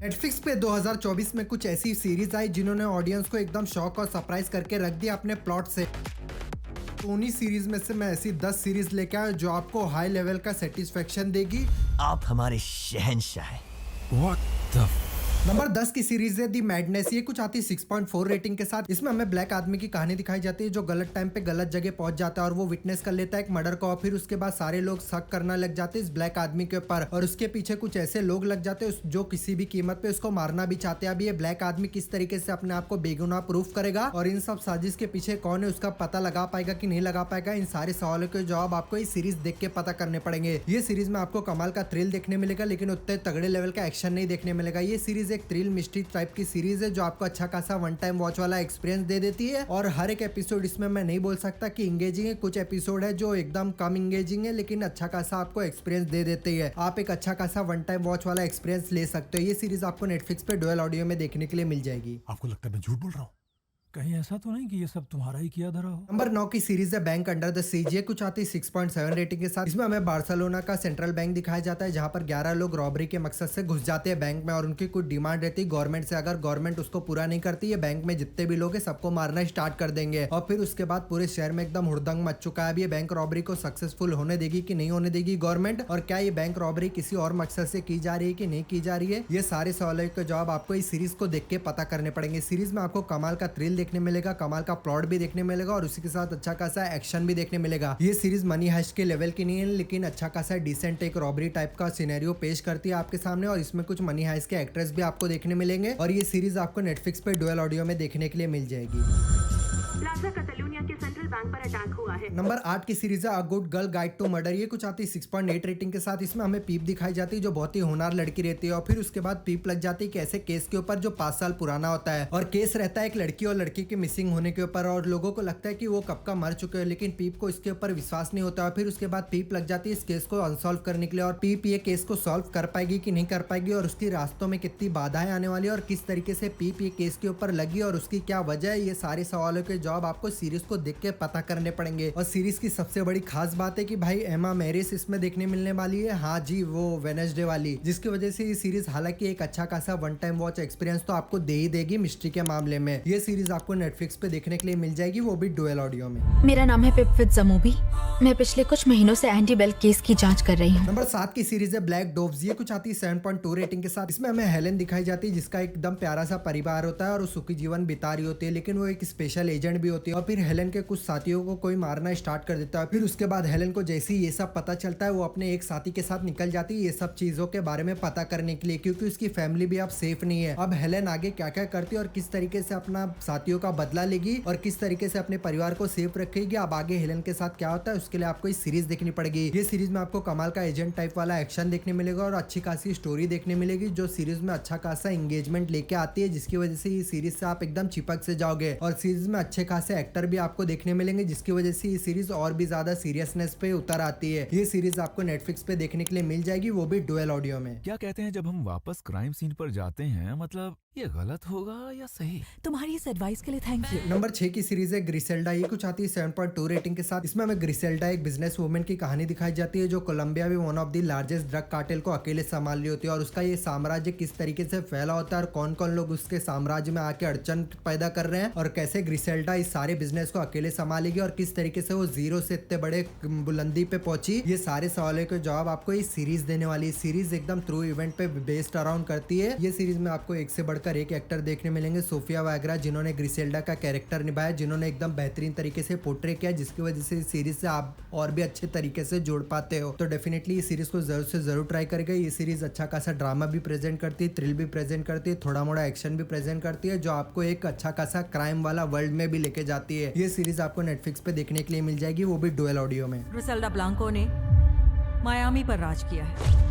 Netflix पे 2024 में कुछ ऐसी सीरीज आई जिन्होंने ऑडियंस को एकदम शॉक और सरप्राइज करके रख दिया अपने प्लॉट से। तो उन्हीं सीरीज में से मैं ऐसी 10 सीरीज लेके आया जो आपको हाई लेवल का सेटिस्फेक्शन देगी। आप हमारे शहंशाह हैं। What the नंबर 10 की सीरीज है दी मैडनेस। ये कुछ आती है 6.4 रेटिंग के साथ। इसमें हमें ब्लैक आदमी की कहानी दिखाई जाती है जो गलत टाइम पे गलत जगह पहुंच जाता है और वो विटनेस कर लेता है एक मर्डर को, और फिर उसके बाद सारे लोग शक करना लग जाते हैं इस ब्लैक आदमी के ऊपर और उसके पीछे कुछ ऐसे लोग लग जाते हैं जो किसी भी कीमत पे उसको मारना भी चाहते हैं। अब ये ब्लैक आदमी किस तरीके से अपने आप को बेगुनाह प्रूफ करेगा और इन सब साजिश के पीछे कौन है उसका पता लगा पाएगा कि नहीं लगा पाएगा, इन सारे सवालों के जवाब आपको इस सीरीज देख के पता करने पड़ेंगे। ये सीरीज में आपको कमाल का थ्रिल देखने मिलेगा लेकिन उतने तगड़े लेवल का एक्शन नहीं देखने मिलेगा। ये सीरीज एक थ्रिल मिस्ट्री टाइप की सीरीज है जो आपको अच्छा खासा वन टाइम वॉच वाला एक्सपीरियंस दे देती है और हर एक एपिसोड इसमें मैं नहीं बोल सकता कि इंगेजिंग है। कुछ एपिसोड है जो एकदम कम इंगेजिंग है लेकिन अच्छा खासा आपको एक्सपीरियंस दे देती है। आप एक अच्छा खासा वन टाइम वॉच वाला एक्सपीरियंस ले सकते हो। ये सीरीज आपको नेटफ्लिक्स पे डुअल ऑडियो में देखने के लिए मिल जाएगी। आपको लगता है मैं झूठ बोल रहा हूँ? कहीं ऐसा तो नहीं कि ये सब तुम्हारा ही किया धरा हो? नंबर 9 की सीरीज है बैंक अंडर द सीज। ये कुछ आती है 6.7 रेटिंग के साथ। इसमें हमें बार्सिलोना का सेंट्रल बैंक दिखाया जाता है जहां पर 11 लोग रॉबरी के मकसद से घुस जाते हैं बैंक में और उनकी कुछ डिमांड रहती है गवर्नमेंट से। अगर गवर्नमेंट उसको पूरा नहीं करती है बैंक में जितने भी लोग हैं सबको मारना स्टार्ट कर देंगे और फिर उसके बाद पूरे शहर में एकदम हुड़दंग मच चुका है। अब ये बैंक रॉबरी को सक्सेसफुल होने देगी कि नहीं होने देगी गवर्नमेंट, और क्या ये बैंक रॉबरी किसी और मकसद से की जा रही है कि नहीं की जा रही है, ये सारे सवालों के जवाब आपको इस सीरीज को देख के पता करने पड़ेंगे। सीरीज में आपको कमाल का थ्रिल देखने मिलेगा, कमाल का प्लॉट भी देखने मिलेगा और उसी के साथ अच्छा खासा एक्शन भी देखने मिलेगा। ये सीरीज मनी हाइस्ट के लेवल की नहीं है लेकिन अच्छा खासा डिसेंट एक रॉबरी टाइप का सिनेरियो पेश करती है आपके सामने और इसमें कुछ मनी हाइस्ट के एक्ट्रेस भी आपको देखने मिलेंगे और ये सीरीज आपको नेटफ्लिक्स पे डुअल ऑडियो में देखने के लिए मिल जाएगी। प्लाजा कतालुनिया के सेंट्रल बैंक पर अटैक हुआ है। नंबर 8 की सीरीज है A Good Girl Guide to Murder. ये कुछ आती है 6.8 रेटिंग के साथ। इसमें हमें पीप दिखाई जाती है जो बहुत ही होनहार लड़की रहती है और फिर उसके बाद पीप लग जाती है कि ऐसे केस के ऊपर जो 5 साल पुराना होता है और केस रहता है एक लड़की और लड़की के मिसिंग होने के ऊपर और लोगों को लगता है कि वो कब का मर चुके हैं लेकिन पीप को इसके ऊपर विश्वास नहीं होता और फिर उसके बाद पीप लग जाती है इस केस को अनसॉल्व करने के लिए और पीप ये केस को सॉल्व कर पाएगी कि नहीं कर पाएगी और उसकी रास्तों में कितनी बाधाएं आने वाली है और किस तरीके से पीप ये केस के ऊपर लगी और उसकी क्या वजह है, ये सारे सवालों के जवाब आपको सीरीज को देख के पता करने पड़ेंगे। और सीरीज की सबसे बड़ी खास बात है कि भाई एमा मैरिस इसमें देखने मिलने वाली है। हाँ जी, वो वेडनेसडे वाली, जिसकी वजह से ये सीरीज हालांकि एक अच्छा खासा वन टाइम वॉच एक्सपीरियंस तो आपको दे ही देगी मिस्ट्री के मामले में। ये सीरीज आपको नेटफ्लिक्स पे देखने के लिए मिल जाएगी, वो भी डुअल ऑडियो में। मेरा नाम है पिपविद जमूबी। मैं पिछले कुछ महीनों से एंटी बेल केस की जांच कर रही हूँ। नंबर 7 की सीरीज है ब्लैक डोव्स। ये कुछ आती है 7.2 रेटिंग के साथ। इसमें हमें हेलेन दिखाई जाती है जिसका एकदम प्यारा सा परिवार होता है और वो सुखी जीवन बिता रही होती है लेकिन वो एक स्पेशल एजेंट भी होती है और फिर हेलेन के कुछ साथियों को कोई मारना स्टार्ट कर देता है। फिर उसके बाद हेलेन को जैसे ही ये सब पता चलता है वो अपने एक साथी के साथ निकल जाती है ये सब चीजों के बारे में पता करने के लिए क्योंकि उसकी फैमिली भी अब सेफ नहीं है। अब हेलेन आगे क्या क्या करती है और किस तरीके से अपना साथियों का बदला लेगी और किस तरीके से अपने परिवार को सेफ रखेगी, अब आगे हेलेन के साथ क्या होता है उसके लिए आपको इस सीरीज देखनी पड़ेगी। ये सीरीज में आपको कमाल का एजेंट टाइप वाला एक्शन देखने मिलेगा और अच्छी खासी स्टोरी देखने मिलेगी जो सीरीज में अच्छा खासा एंगेजमेंट लेके आती है जिसकी वजह से ये सीरीज से आप एकदम चिपक से जाओगे और सीरीज में अच्छे खासे एक्टर भी आपको देखने मिलेंगे जिसकी वजह से ये सीरीज और भी ज्यादा सीरियसनेस पे उतर आती है। ये सीरीज आपको नेटफ्लिक्स पे देखने के लिए मिल जाएगी, वो भी डुअल ऑडियो में। क्या कहते हैं जब हम वापस क्राइम सीन पर जाते हैं, मतलब ये गलत होगा या सही? तुम्हारी इस एडवाइस के लिए थैंक यू। नंबर 6 की सीरीज है ग्रिसेल्डा। ये कुछ आती है 7.2 रेटिंग के साथ। इसमें हमें ग्रिसेल्डा एक बिजनेस वुमेन की कहानी दिखाई जाती है जो कोलंबिया में one of the largest drug cartel को अकेले संभाल रही होती है और उसका ये साम्राज्य किस तरीके से फैला होता है और कौन कौन लोग उसके साम्राज्य में आके अड़चन पैदा कर रहे हैं और कैसे ग्रिसेल्डा इस सारे बिजनेस को अकेले संभालेगी और किस तरीके से वो जीरो से इतने बड़े बुलंदी पे पहुंची, ये सारे सवालों के जवाब आपको ये सीरीज देने वाली है। सीरीज एकदम थ्रू इवेंट पे बेस्ड अराउंड करती है। ये सीरीज में आपको एक से बढ़कर एक एक्टर देखने मिलेंगे। सोफिया वैगरा जिन्होंने ग्रिसेल्डा का कैरेक्टर निभाया, जिन्होंने एकदम बेहतरीन तरीके से पोर्ट्रे किया जिसकी वजह से इस सीरीज से आप और भी अच्छे तरीके से जोड़ पाते हो। तो डेफिनेटली इस सीरीज को जरूर से जरूर ट्राई करेगा। ये सीरीज अच्छा खासा ड्रामा भी प्रेजेंट करती है, थ्रिल भी प्रेजेंट करती है, थोड़ा मोड़ा एक्शन भी प्रेजेंट करती है जो आपको एक अच्छा खासा क्राइम वाला वर्ल्ड में भी लेके जाती है। ये सीरीज आपको नेटफ्लिक्स पे देखने के लिए मिल जाएगी, वो भी डुअल ऑडियो में। ग्रिसेल्डा ब्लांको ने मायामी पर राज किया है।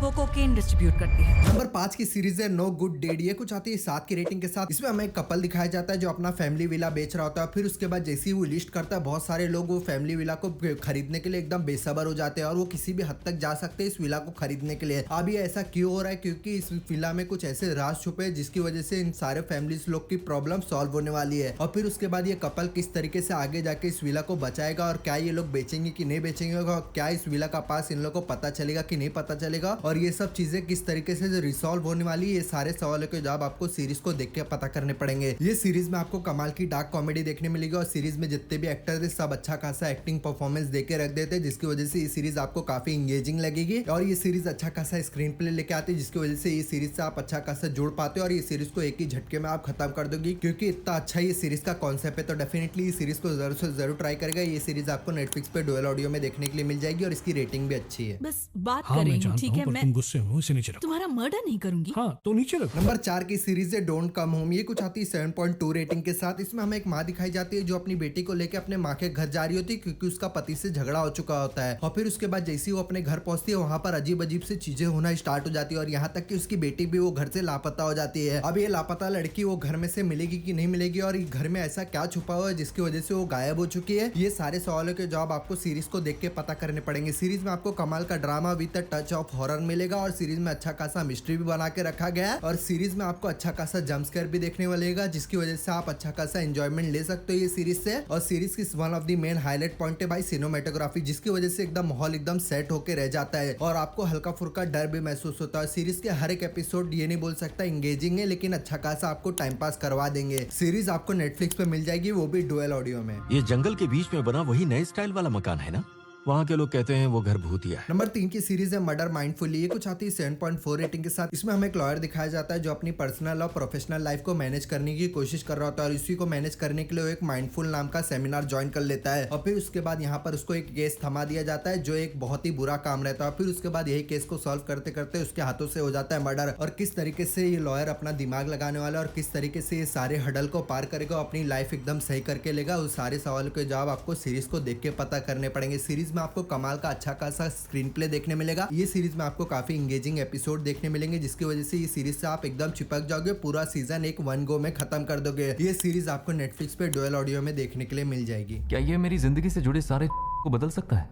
वो कोकेन डिस्ट्रीब्यूट करती है। नंबर 5 की सीरीज है नो गुड डेड। ये कुछ आती है 7 की रेटिंग के साथ। इसमें हमें एक कपल दिखाया जाता है जो अपना फैमिली विला बेच रहा होता है। फिर उसके बाद जैसे ही वो लिस्ट करता है बहुत सारे लोग वो फैमिली विला को खरीदने के लिए एकदम बेसब्र हो जाते हैं और वो किसी भी हद तक जा सकते हैं इस विला को खरीदने के लिए। अब ये ऐसा क्यों हो रहा है? क्योंकि इस विला में कुछ ऐसे राज छुपे हैं जिसकी वजह से इन सारे फैमिली लोग की प्रॉब्लम सॉल्व होने वाली है। और फिर उसके बाद ये कपल किस तरीके से आगे जाके इस विला को बचाएगा और क्या ये लोग बेचेंगे कि नहीं बेचेंगे और क्या इस विला का पास इन लोग को पता चलेगा कि नहीं पता चलेगा मिलेगा और ये सब चीजें किस तरीके से रिसॉल्व होने वाली, ये सारे सवालों के जवाब आपको सीरीज को देख के पता करने पड़ेंगे। ये सीरीज में आपको कमाल की डार्क कॉमेडी देखने मिलेगी और सीरीज में जितने भी एक्टर थे सब अच्छा खासा एक्टिंग परफॉर्मेंस देके रख देते, जिसकी वजह से ये सीरीज आपको काफी इंगेजिंग लगेगी और ये सीरीज अच्छा खासा स्क्रीन प्ले लेके आती है, जिसकी वजह से ये सीरीज से आप अच्छा खासा जुड़ पाते हो और ये सीरीज को एक ही झटके में आप खत्म कर दोगी, क्योंकि इतना अच्छा ये सीरीज का कॉन्सेप्ट है। तो डेफिनेटली ये सीरीज को जरूर से जरूर ट्राई करेगा। ये सीरीज आपको नेटफ्लिक्स पे डुअल ऑडियो में देखने के लिए मिल जाएगी और इसकी रेटिंग भी अच्छी है। बस बात हाँ मैं करेंगे, जानता ठीक हूँ है? पर मैं तुम गुस्से हो इसे नीचे रखो। तुम्हारा मर्डर नहीं करूंगी। हाँ तो नीचे रखो। नंबर 4 की सीरीज है डोंट कम होम। ये कुछ आती है 7.2 रेटिंग के साथ। इसमें हमें एक माँ दिखाई जाती है जो अपनी बेटी को लेकर अपने माँ के घर जा रही होती है, क्योंकि उसका पति से झगड़ा हो चुका होता है और फिर उसके बाद जैसे वो अपने घर पहुंचती है वहां पर अजीब अजीब से चीजें होना स्टार्ट हो जाती है और यहाँ तक कि उसकी बेटी भी वो घर से लापता हो जाती है। अब ये लापता लड़की वो घर में से मिलेगी कि नहीं मिलेगी और घर में ऐसा क्या छुपा हुआ है जिसकी वजह से वो गायब हो चुकी है, ये सारे सवालों के जवाब आपको सीरीज को देख के पता करने पड़ेंगे। सीरीज में आपको कमाल का drama with a touch of horror मिलेगा और सीरीज में अच्छा खासा मिस्ट्री भी बना के रखा गया है और सीरीज में आपको अच्छा खासा जंप स्केयर भी देखने मिलेगा, जिसकी वजह से आप अच्छा खासा एंजॉयमेंट ले सकते हो ये सीरीज से। और सीरीज की one of the main highlight point है भाई सिनेमेटोग्राफी, जिसकी वजह से एकदम माहौल एकदम सेट होके रह जाता है और आपको हल्का फुल्का डर भी महसूस होता है। सीरीज के हर एक एपिसोड ये नहीं बोल सकता इंगेजिंग है, लेकिन अच्छा खासा आपको टाइम पास करवा देंगे। सीरीज आपको नेटफ्लिक्स पे मिल जाएगी, वो भी डुअल ऑडियो में। ये जंगल के बीच में बना वही नए स्टाइल वाला मकान है ना? वहाँ के लोग कहते हैं वो घर भूतिया है। नंबर 3 की सीरीज है मर्डर माइंडफुली। ये कुछ आती है 7.4 रेटिंग के साथ। इसमें हमें एक लॉयर दिखाया जाता है जो अपनी पर्सनल और प्रोफेशनल लाइफ को मैनेज करने की कोशिश कर रहा होता है और इसी को मैनेज करने के लिए वो एक माइंडफुल नाम का सेमिनार ज्वाइन कर लेता है और फिर उसके बाद यहाँ पर उसको एक केस थमा दिया जाता है जो एक बहुत ही बुरा काम रहता है। फिर उसके बाद यही केस को सॉल्व करते करते उसके हाथों से हो जाता है मर्डर और किस तरीके से ये लॉयर अपना दिमाग लगाने वाला है और किस तरीके से ये सारे हडल को पार करेगा, अपनी लाइफ एकदम सही करके लेगा, उस सारे सवालों के जवाब आपको सीरीज को देख के पता करने पड़ेंगे। सीरीज में आपको कमाल का अच्छा खासा स्क्रीन प्ले देखने मिलेगा। ये सीरीज में आपको काफी इंगेजिंग एपिसोड देखने मिलेंगे, जिसकी वजह से ये सीरीज से आप एकदम चिपक जाओगे, पूरा सीजन एक वन गो में खत्म कर दोगे। ये सीरीज आपको नेटफ्लिक्स पे डुअल ऑडियो में देखने के लिए मिल जाएगी। क्या ये मेरी जिंदगी से जुड़े सारे को बदल सकता है?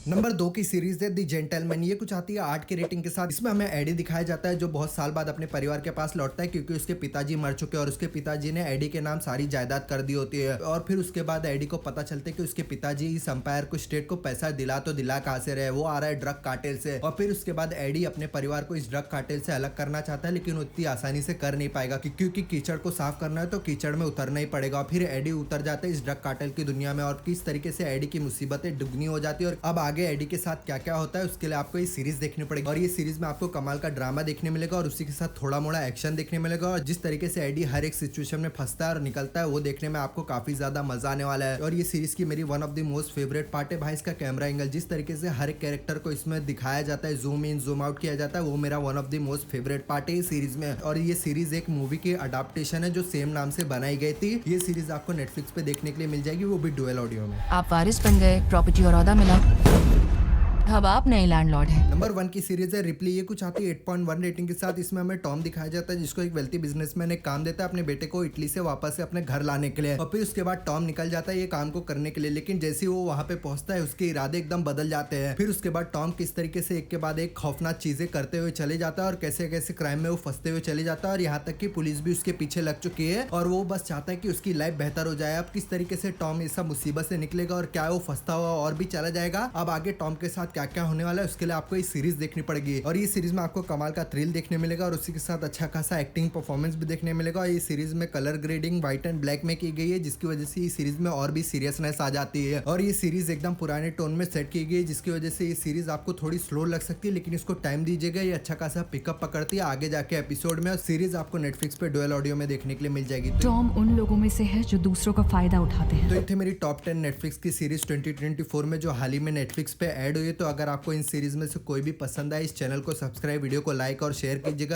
नंबर 2 की सीरीज है द जेंटलमैन। ये कुछ आती है 8 की रेटिंग के साथ। इसमें हमें एडी दिखाया जाता है जो बहुत साल बाद अपने परिवार के पास लौटता है, क्योंकि उसके पिताजी मर चुके हैं और उसके पिताजी ने एडी के नाम सारी जायदाद कर दी होती है और फिर उसके बाद एडी को पता चलता है कि उसके पिताजी इस अंपायर को स्टेट को पैसा दिला तो दिला कहां से रहे, वो आ रहा है ड्रग कार्टेल से। और फिर उसके बाद एडी अपने परिवार को इस ड्रग कार्टेल से अलग करना चाहता है, लेकिन उतनी आसानी से कर नहीं पाएगा क्योंकि कीचड़ को साफ करना है तो कीचड़ में उतरना ही पड़ेगा। और फिर एडी उतर जाता है इस ड्रग कार्टेल की दुनिया में और किस तरीके से एडी की मुसीबतें दुगनी हो जाती है और अब आगे एडी के साथ क्या होता है उसके लिए आपको ये सीरीज देखनी पड़ेगी। और ये सीरीज में आपको कमाल का ड्रामा देखने मिलेगा और उसी के साथ थोड़ा मोड़ा एक्शन देखने मिलेगा और जिस तरीके से एडी हर एक सिचुएशन में फंसता है और निकलता है वो देखने में आपको काफी ज्यादा मजा आने वाला है। और ये सीरीज की मेरी one of the most favourite part है भाई इसका कैमरा एंगल, जिस तरीके से हर एक कैरेक्टर को इसमें दिखाया जाता है, जूम इन जूम आउट किया जाता है, वो मेरा one of the most favourite part है सीरीज में। और ये सीरीज एक मूवी की अडाप्टेशन है जो सेम नाम से बनाई गई थी। ये सीरीज आपको नेटफ्लिक्स पे देखने के लिए मिल जाएगी, वो भी डुअल ऑडियो में। आप वारिस बन गए, प्रॉपर्टी और औहदा मिला, अब आप नए लैंडलॉर्ड हैं। नंबर 1 की सीरीज है रिप्ली। ये कुछ आती है 8.1 रेटिंग के साथ। इसमें हमें टॉम दिखाया जाता है जिसको एक वेल्थी बिजनेसमैन एक काम देता है अपने बेटे को इटली से वापस से अपने घर लाने के लिए और फिर उसके बाद टॉम निकल जाता है ये काम को करने के लिए, लेकिन जैसे ही वो वहां पे पहुंचता है उसके इरादे एकदम बदल जाते हैं। फिर उसके बाद टॉम किस तरीके से एक के बाद एक खौफनाक चीजें करते हुए चले जाता है और कैसे कैसे क्राइम में वो फंसते हुए चले जाता है और यहाँ तक कि पुलिस भी उसके पीछे लग चुकी है और वो बस चाहता है कि उसकी लाइफ बेहतर हो जाए। अब किस तरीके से टॉम इस सब मुसीबत से निकलेगा और क्या वो फंसता हुआ और भी चला जाएगा, अब आगे टॉम के साथ क्या क्या होने वाला है उसके लिए आपको ये सीरीज देखनी पड़ेगी। और ये सीरीज में आपको कमाल का थ्रिल देखने मिलेगा और उसी के साथ अच्छा खासा एक्टिंग परफॉर्मेंस भी देखने मिलेगा। और ये सीरीज में colour grading white and black में की गई है, जिसकी वजह से ये सीरीज में और भी सीरियसनेस आ जाती है और ये सीरीज एकदम पुराने टोन में सेट की गई है, जिसकी वजह से ये सीरीज आपको थोड़ी स्लो लग सकती है, लेकिन इसको टाइम दीजिएगा, ये अच्छा खासा पिकअप पकड़ती है आगे जाके एपिसोड में। और सीरीज आपको नेटफ्लिक्स पे डुअल ऑडियो में देखने के लिए मिल जाएगी। टॉम उन लोगों में से है जो दूसरों का फायदा उठाते हैं। तो ये थी मेरी टॉप 10 नेटफ्लिक्स की सीरीज 2024 में जो हाल ही में नेटफ्लिक्स पे ऐड हुई है। तो अगर आपको इन सीरीज में से कोई भी पसंद आए इस चैनल को सब्सक्राइब, वीडियो को लाइक और शेयर कीजिएगा।